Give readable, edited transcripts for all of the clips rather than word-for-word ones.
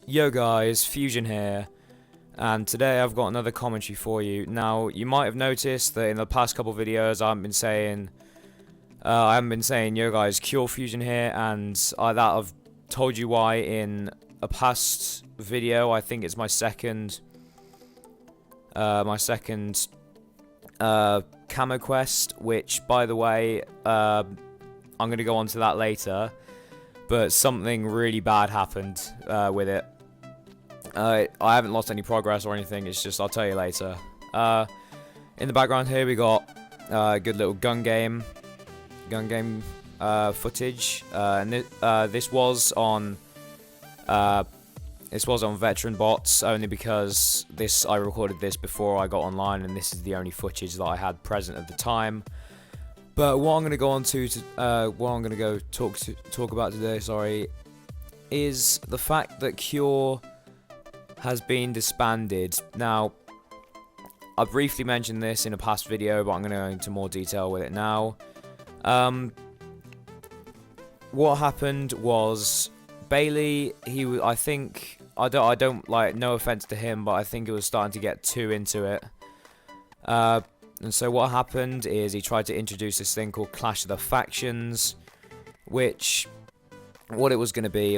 Yo guys, Fusion here, and today I've got another commentary for you. Now, you might have noticed that in the past couple videos I haven't been saying yo guys, Cure Fusion here, and I've told you why in a past video. I think it's my second camo quest, which, by the way, I'm gonna go on to that later. But something really bad happened with it. I haven't lost any progress or anything, it's just I'll tell you later. In the background here we got a good little gun game footage, and this was on veteran bots only because I recorded this before I got online, and this is the only footage that I had present at the time. But what I'm going to go on to what I'm going to go talk about today, is the fact that Cure has been disbanded. Now, I briefly mentioned this in a past video, but I'm going to go into more detail with it now. What happened was Bailey. I don't like. No offense to him, but I think it was starting to get too into it. And so what happened is he tried to introduce this thing called Clash of the Factions, which, what it was going to be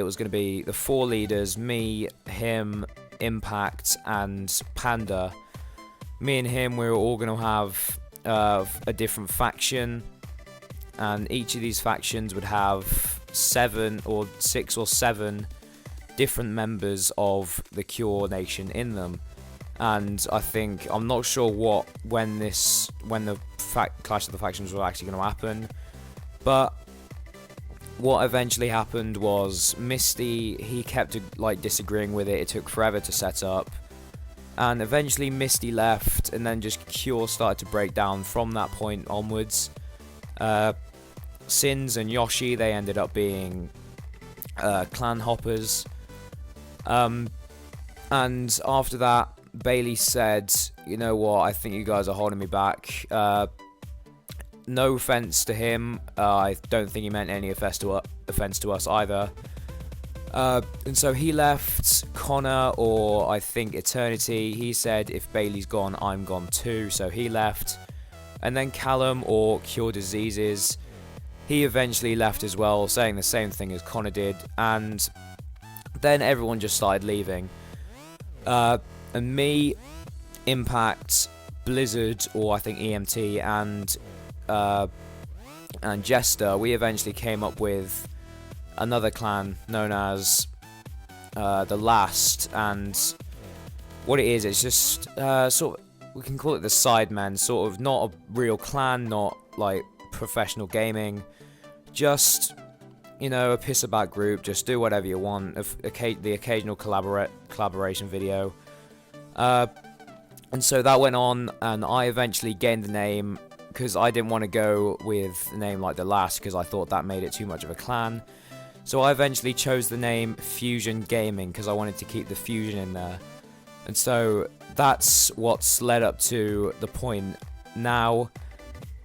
the four leaders, me, him, Impact, and Panda. Me and him, we were all going to have a different faction, and each of these factions would have 6 or 7 different members of the Cure Nation in them. And I'm not sure when the Clash of the Factions were actually going to happen, but what eventually happened was Misty, he kept disagreeing with it. It took forever to set up, and eventually Misty left, and then just Cure started to break down from that point onwards. Sins and Yoshi, they ended up being clan hoppers, and after that, Bailey said, you know what, I think you guys are holding me back. No offense to him, I don't think he meant any offense to us either. And so he left. Connor, or I think Eternity, he said, if Bailey's gone, I'm gone too, so he left. And then Callum, or Cure Diseases, he eventually left as well, saying the same thing as Connor did, and then everyone just started leaving. And me, Impact, Blizzard, or I think EMT, and Jester, we eventually came up with another clan known as The Last. And what it is, it's just sort of, we can call it the Sidemen, sort of not a real clan, not like professional gaming, just, you know, a piss about group, just do whatever you want, the occasional collaboration video. And so that went on, and I eventually gained the name, because I didn't want to go with the name like The Last, because I thought that made it too much of a clan. So I eventually chose the name Fusion Gaming, because I wanted to keep the fusion in there. And so that's what's led up to the point now.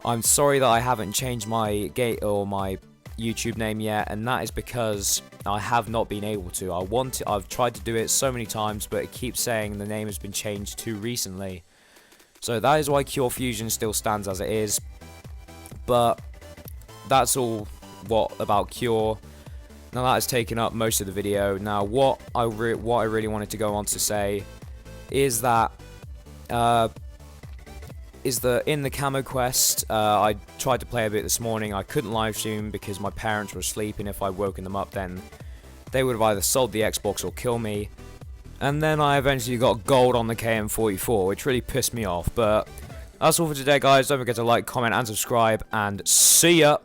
I'm sorry that I haven't changed my my YouTube name yet, and that is because I have not been able to. I've tried to do it so many times, but it keeps saying the name has been changed too recently. So that is why Cure Fusion still stands as it is. But that's all about Cure. Now that has taken up most of the video. Now what I really wanted to go on to say is that in the camo quest, I tried to play a bit this morning. I couldn't live stream because my parents were asleep, and if I'd woken them up, then they would have either sold the Xbox or kill me. And then I eventually got gold on the KM44, which really pissed me off. But that's all for today, guys. Don't forget to like, comment, and subscribe, and see ya!